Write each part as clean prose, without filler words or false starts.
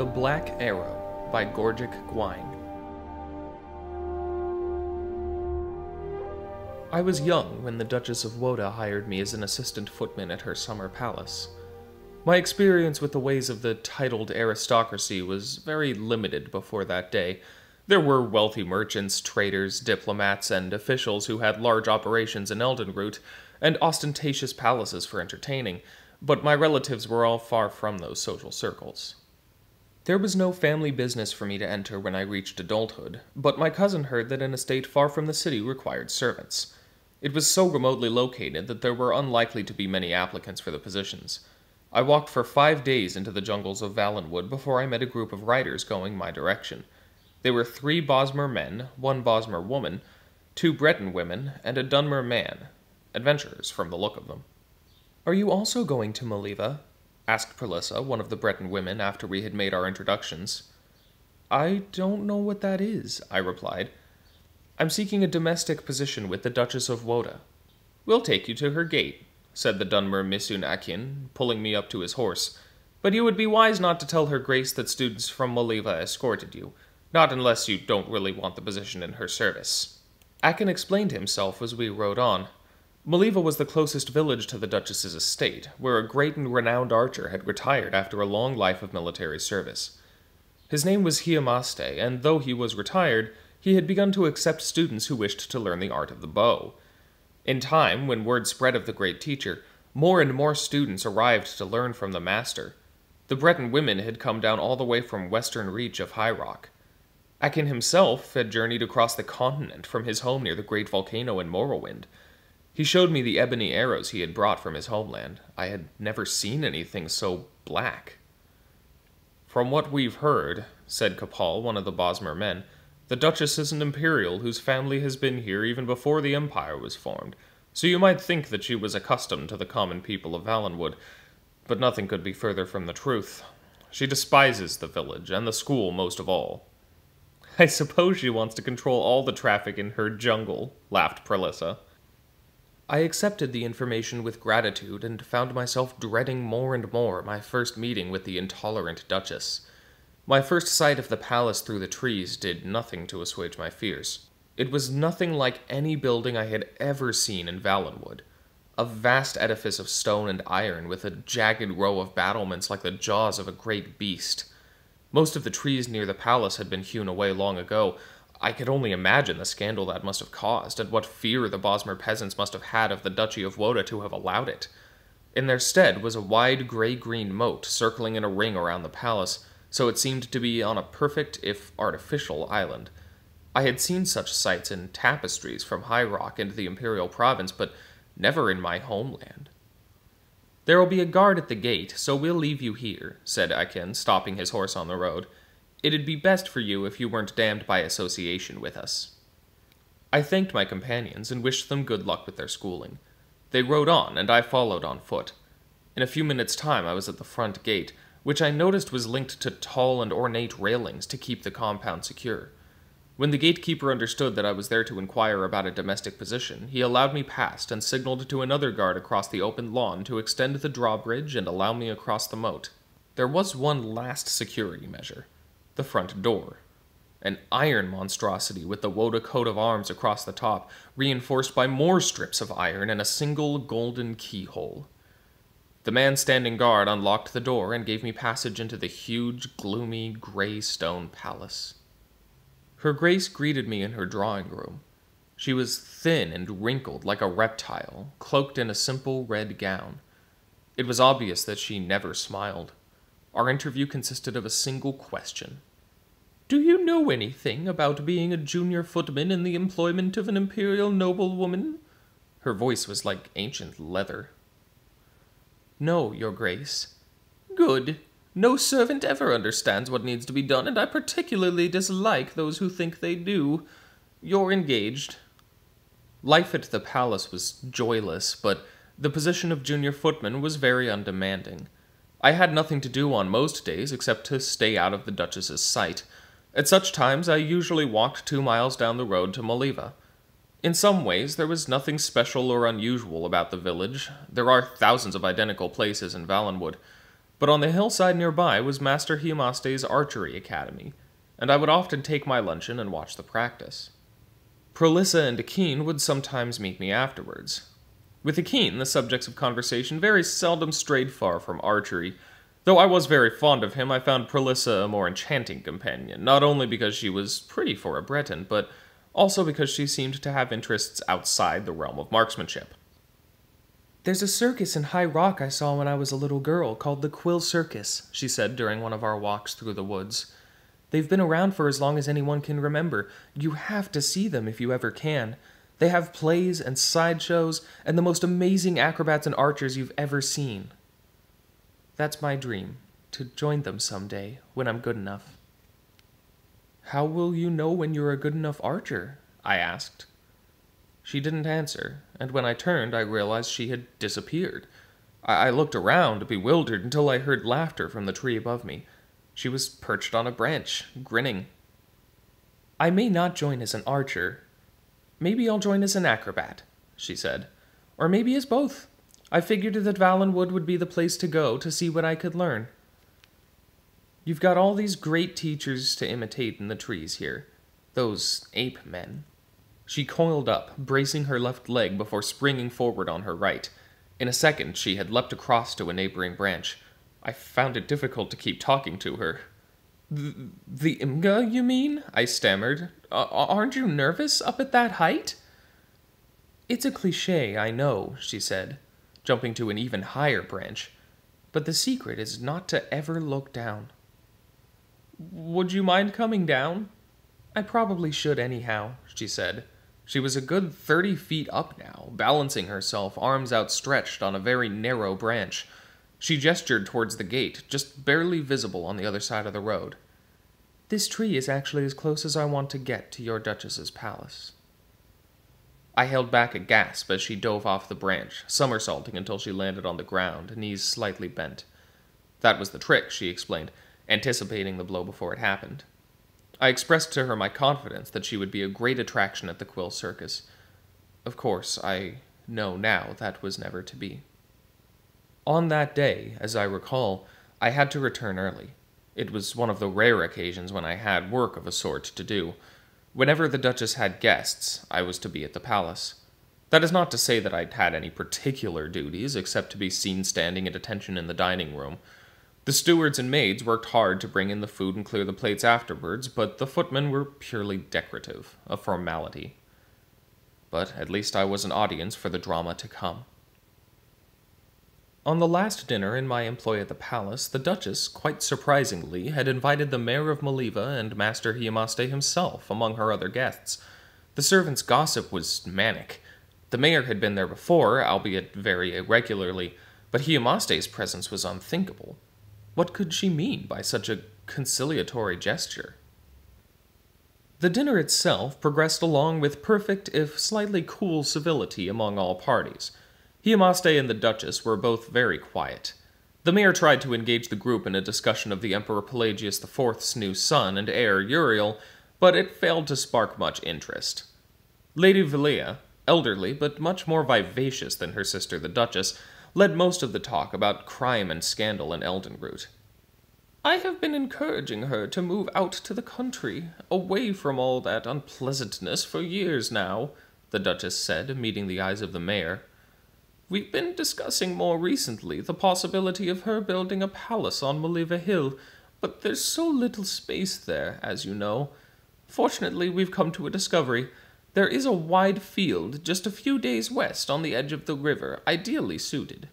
The Black Arrow by Gorgic Gwine. I was young when the Duchess of Woda hired me as an assistant footman at her summer palace. My experience with the ways of the titled aristocracy was very limited before that day. There were wealthy merchants, traders, diplomats, and officials who had large operations in Eldenroot, and ostentatious palaces for entertaining, but my relatives were all far from those social circles. There was no family business for me to enter when I reached adulthood, but my cousin heard that an estate far from the city required servants. It was so remotely located that there were unlikely to be many applicants for the positions. I walked for 5 days into the jungles of Valenwood before I met a group of riders going my direction. They were 3 Bosmer men, 1 Bosmer woman, 2 Breton women, and a Dunmer man. Adventurers from the look of them. "Are you also going to Maliva?" asked Perlissa, one of the Breton women, after we had made our introductions. "I don't know what that is," I replied. "I'm seeking a domestic position with the Duchess of Woda." "We'll take you to her gate," said the Dunmer Missun Akin, pulling me up to his horse. "But you would be wise not to tell her grace that students from Maliva escorted you, not unless you don't really want the position in her service." Akin explained himself as we rode on. Maliva was the closest village to the Duchess's estate, where a great and renowned archer had retired after a long life of military service. His name was Hiamaste, and though he was retired, he had begun to accept students who wished to learn the art of the bow. In time, when word spread of the great teacher, more and more students arrived to learn from the master. The Breton women had come down all the way from western reach of High Rock. Akin himself had journeyed across the continent from his home near the great volcano in Morrowind. He showed me the ebony arrows he had brought from his homeland. I had never seen anything so black. "From what we've heard," said Capal, one of the Bosmer men, "the Duchess is an Imperial whose family has been here even before the Empire was formed, so you might think that she was accustomed to the common people of Valenwood, but nothing could be further from the truth. She despises the village, and the school most of all." "I suppose she wants to control all the traffic in her jungle," laughed Perlissa. I accepted the information with gratitude and found myself dreading more and more my first meeting with the intolerant Duchess. My first sight of the palace through the trees did nothing to assuage my fears. It was nothing like any building I had ever seen in Valenwood. A vast edifice of stone and iron with a jagged row of battlements like the jaws of a great beast. Most of the trees near the palace had been hewn away long ago. I could only imagine the scandal that must have caused, and what fear the Bosmer peasants must have had of the Duchy of Woda to have allowed it. In their stead was a wide gray-green moat circling in a ring around the palace, so it seemed to be on a perfect, if artificial, island. I had seen such sights in tapestries from High Rock into the Imperial Province, but never in my homeland. "There will be a guard at the gate, so we'll leave you here," said Akin, stopping his horse on the road. "It'd be best for you if you weren't damned by association with us." I thanked my companions and wished them good luck with their schooling. They rode on, and I followed on foot. In a few minutes' time I was at the front gate, which I noticed was linked to tall and ornate railings to keep the compound secure. When the gatekeeper understood that I was there to inquire about a domestic position, he allowed me past and signaled to another guard across the open lawn to extend the drawbridge and allow me across the moat. There was one last security measure. The front door. An iron monstrosity with the Woda coat of arms across the top, reinforced by more strips of iron and a single golden keyhole. The man standing guard unlocked the door and gave me passage into the huge, gloomy, gray stone palace. Her Grace greeted me in her drawing room. She was thin and wrinkled like a reptile, cloaked in a simple red gown. It was obvious that she never smiled. Our interview consisted of a single question. "Do you know anything about being a junior footman in the employment of an imperial noblewoman?" Her voice was like ancient leather. "No, Your Grace." "Good. No servant ever understands what needs to be done, and I particularly dislike those who think they do. You're engaged." Life at the palace was joyless, but the position of junior footman was very undemanding. I had nothing to do on most days except to stay out of the Duchess's sight. At such times I usually walked 2 miles down the road to Maliva. In some ways there was nothing special or unusual about the village. There are thousands of identical places in Valenwood. but on the hillside nearby was Master Hiamaste's archery academy, and I would often take my luncheon and watch the practice. Prolissa and Akeen would sometimes meet me afterwards. With Akeen, the subjects of conversation very seldom strayed far from archery. Though I was very fond of him, I found Prolissa a more enchanting companion, not only because she was pretty for a Breton, but also because she seemed to have interests outside the realm of marksmanship. "There's a circus in High Rock I saw when I was a little girl, called the Quill Circus," she said during one of our walks through the woods. "They've been around for as long as anyone can remember. You have to see them if you ever can. They have plays and sideshows, and the most amazing acrobats and archers you've ever seen. That's my dream, to join them someday, when I'm good enough." "How will you know when you're a good enough archer?" I asked. She didn't answer, and when I turned, I realized she had disappeared. I looked around, bewildered, until I heard laughter from the tree above me. She was perched on a branch, grinning. "I may not join as an archer. Maybe I'll join as an acrobat," she said. "Or maybe as both. I figured that Valenwood would be the place to go to see what I could learn. You've got all these great teachers to imitate in the trees here. Those ape men." She coiled up, bracing her left leg before springing forward on her right. In a second, she had leapt across to a neighboring branch. I found it difficult to keep talking to her. The Imga, you mean?" I stammered. Aren't you nervous up at that height?" "It's a cliché, I know," she said, jumping to an even higher branch. "But the secret is not to ever look down." "Would you mind coming down?" "I probably should anyhow," she said. She was a good 30 feet up now, balancing herself, arms outstretched on a very narrow branch. She gestured towards the gate, just barely visible on the other side of the road. "This tree is actually as close as I want to get to your Duchess's palace." I held back a gasp as she dove off the branch, somersaulting until she landed on the ground, knees slightly bent. That was the trick, she explained, anticipating the blow before it happened. I expressed to her my confidence that she would be a great attraction at the Quill Circus. Of course, I know now that was never to be. On that day, as I recall, I had to return early. It was one of the rare occasions when I had work of a sort to do. Whenever the Duchess had guests, I was to be at the palace. That is not to say that I'd had any particular duties, except to be seen standing at attention in the dining room. The stewards and maids worked hard to bring in the food and clear the plates afterwards, but the footmen were purely decorative, a formality. But at least I was an audience for the drama to come. On the last dinner in my employ at the palace, the Duchess, quite surprisingly, had invited the Mayor of Maliva and Master Hiamaste himself among her other guests. The servants' gossip was manic. The Mayor had been there before, albeit very irregularly, but Hiamaste's presence was unthinkable. What could she mean by such a conciliatory gesture? The dinner itself progressed along with perfect, if slightly cool, civility among all parties. Hiamaste and the Duchess were both very quiet. The mayor tried to engage the group in a discussion of the Emperor Pelagius IV's new son and heir, Uriel, but it failed to spark much interest. Lady Vilea, elderly but much more vivacious than her sister the Duchess, led most of the talk about crime and scandal in Eldenroot. "I have been encouraging her to move out to the country, away from all that unpleasantness for years now," the Duchess said, meeting the eyes of the mayor. "We've been discussing more recently the possibility of her building a palace on Maliva Hill, but there's so little space there, as you know. Fortunately, we've come to a discovery. There is a wide field just a few days west on the edge of the river, ideally suited."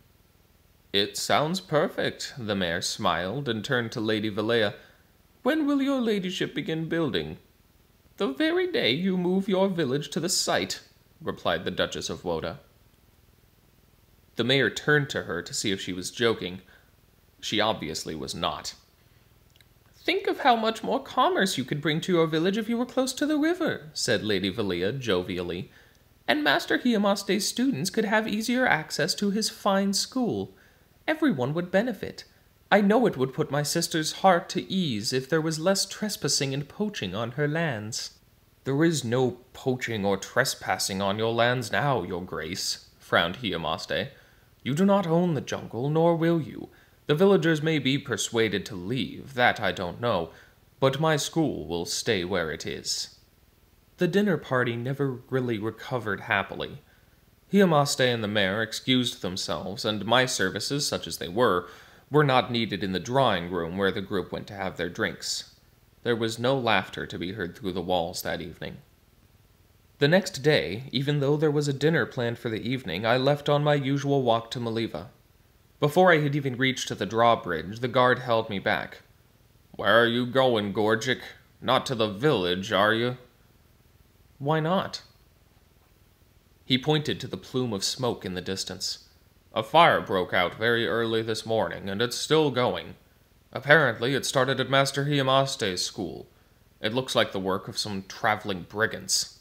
"It sounds perfect," the mayor smiled and turned to Lady Vilea. "When will your ladyship begin building?" "The very day you move your village to the site," replied the Duchess of Woda. The mayor turned to her to see if she was joking. She obviously was not. "Think of how much more commerce you could bring to your village if you were close to the river," said Lady Vilea jovially. "And Master Hiamaste's students could have easier access to his fine school. Everyone would benefit. I know it would put my sister's heart to ease if there was less trespassing and poaching on her lands." "There is no poaching or trespassing on your lands now, your grace," frowned Hiamaste. "You do not own the jungle, nor will you. The villagers may be persuaded to leave, that I don't know, but my school will stay where it is." The dinner party never really recovered happily. Hiamaste and the mayor excused themselves, and my services, such as they were not needed in the drawing room where the group went to have their drinks. There was no laughter to be heard through the walls that evening. The next day, even though there was a dinner planned for the evening, I left on my usual walk to Maliva. Before I had even reached the drawbridge, the guard held me back. "Where are you going, Gorgic? Not to the village, are you?" "Why not?" He pointed to the plume of smoke in the distance. "A fire broke out very early this morning, and it's still going. Apparently, it started at Master Hiamaste's school. It looks like the work of some traveling brigands."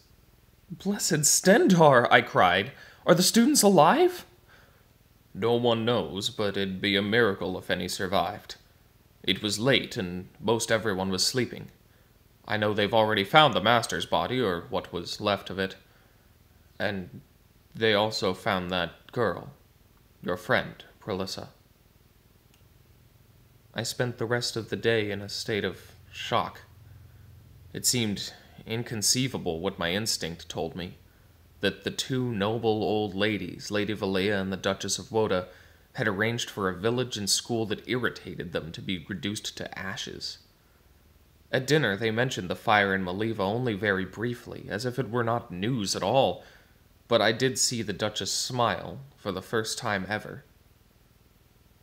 "Blessed Stendarr!" I cried. "Are the students alive?" "No one knows, but it'd be a miracle if any survived. It was late, and most everyone was sleeping. I know they've already found the master's body, or what was left of it. And they also found that girl, your friend, Prelissa." I spent the rest of the day in a state of shock. It seemed inconceivable what my instinct told me, that the two noble old ladies, Lady Valea and the Duchess of Woda, had arranged for a village and school that irritated them to be reduced to ashes. At dinner, they mentioned the fire in Maliva only very briefly, as if it were not news at all, but I did see the Duchess smile for the first time ever.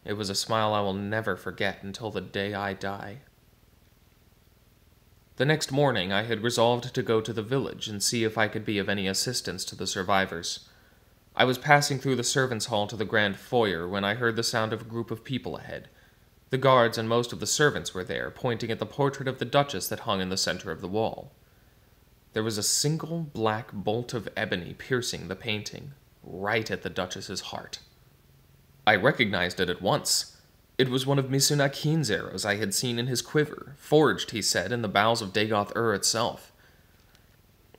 It was a smile I will never forget until the day I die. The next morning, I had resolved to go to the village and see if I could be of any assistance to the survivors. I was passing through the servants' hall to the grand foyer when I heard the sound of a group of people ahead. The guards and most of the servants were there, pointing at the portrait of the Duchess that hung in the center of the wall. There was a single black bolt of ebony piercing the painting, right at the Duchess's heart. I recognized it at once. It was one of Misunakin's arrows I had seen in his quiver, forged, he said, in the bowels of Dagoth-Ur itself.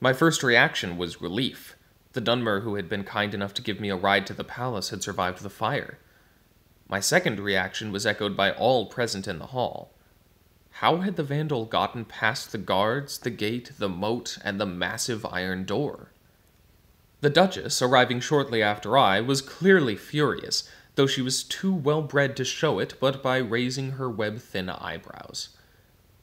My first reaction was relief. The Dunmer who had been kind enough to give me a ride to the palace had survived the fire. My second reaction was echoed by all present in the hall. How had the Vandal gotten past the guards, the gate, the moat, and the massive iron door? The Duchess, arriving shortly after I, was clearly furious, though she was too well-bred to show it but by raising her web-thin eyebrows.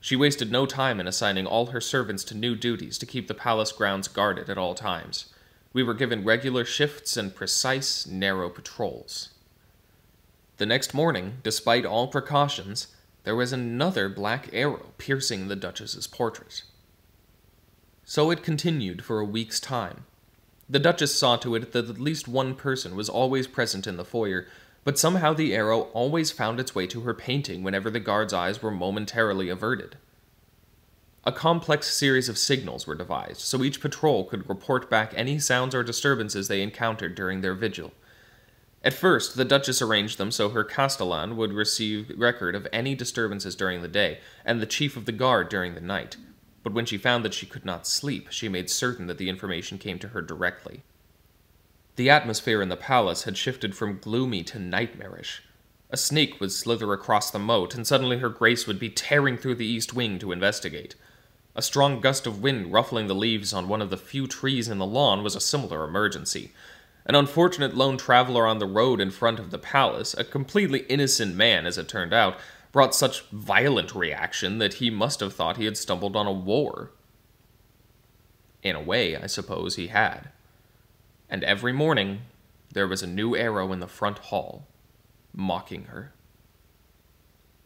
She wasted no time in assigning all her servants to new duties to keep the palace grounds guarded at all times. We were given regular shifts and precise, narrow patrols. The next morning, despite all precautions, there was another black arrow piercing the Duchess's portrait. So it continued for a week's time. The Duchess saw to it that at least one person was always present in the foyer, but somehow the arrow always found its way to her painting whenever the guards' eyes were momentarily averted. A complex series of signals were devised, so each patrol could report back any sounds or disturbances they encountered during their vigil. At first, the Duchess arranged them so her Castellan would receive record of any disturbances during the day, and the chief of the guard during the night. But when she found that she could not sleep, she made certain that the information came to her directly. The atmosphere in the palace had shifted from gloomy to nightmarish. A snake would slither across the moat, and suddenly her grace would be tearing through the east wing to investigate. A strong gust of wind ruffling the leaves on one of the few trees in the lawn was a similar emergency. An unfortunate lone traveler on the road in front of the palace, a completely innocent man as it turned out, brought such violent reaction that he must have thought he had stumbled on a war. In a way, I suppose he had. And every morning, there was a new arrow in the front hall, mocking her.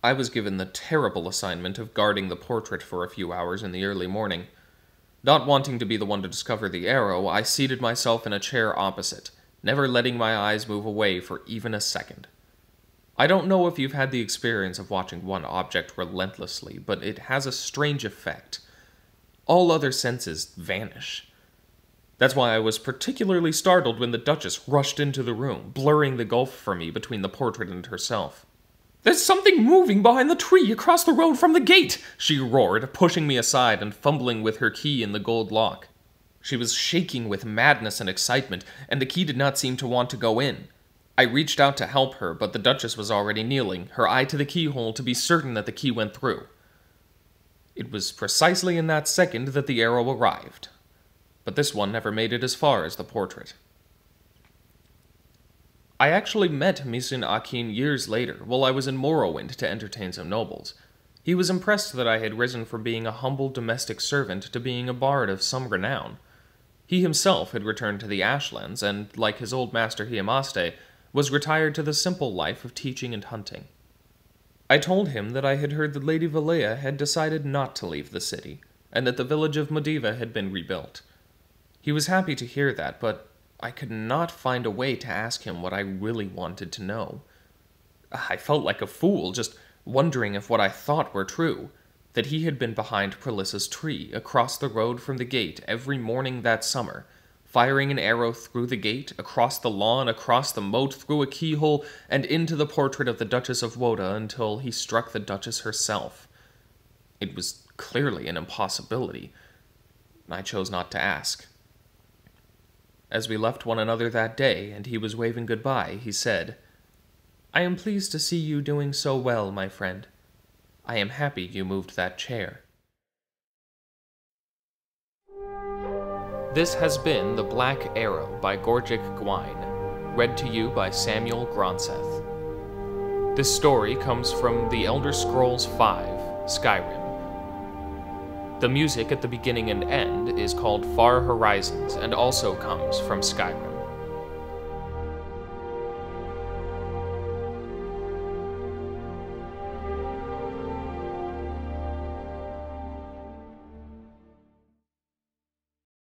I was given the terrible assignment of guarding the portrait for a few hours in the early morning. Not wanting to be the one to discover the arrow, I seated myself in a chair opposite, never letting my eyes move away for even a second. I don't know if you've had the experience of watching one object relentlessly, but it has a strange effect. All other senses vanish. That's why I was particularly startled when the Duchess rushed into the room, blurring the gulf for me between the portrait and herself. "There's something moving behind the tree across the road from the gate!" she roared, pushing me aside and fumbling with her key in the gold lock. She was shaking with madness and excitement, and the key did not seem to want to go in. I reached out to help her, but the Duchess was already kneeling, her eye to the keyhole to be certain that the key went through. It was precisely in that second that the arrow arrived, but this one never made it as far as the portrait. I actually met Misun Akin years later, while I was in Morrowind to entertain some nobles. He was impressed that I had risen from being a humble domestic servant to being a bard of some renown. He himself had returned to the Ashlands, and, like his old master Hiamaste, was retired to the simple life of teaching and hunting. I told him that I had heard that Lady Valea had decided not to leave the city, and that the village of Modiva had been rebuilt. He was happy to hear that, but I could not find a way to ask him what I really wanted to know. I felt like a fool, just wondering if what I thought were true, that he had been behind Prelissa's tree, across the road from the gate every morning that summer, firing an arrow through the gate, across the lawn, across the moat, through a keyhole, and into the portrait of the Duchess of Woda until he struck the Duchess herself. It was clearly an impossibility. I chose not to ask. As we left one another that day, and he was waving goodbye, he said, "I am pleased to see you doing so well, my friend. I am happy you moved that chair." This has been The Black Arrow by Gorgic Gwyn, read to you by Samuel Gronseth. This story comes from The Elder Scrolls V, Skyrim. The music at the beginning and end is called Far Horizons and also comes from Skyrim.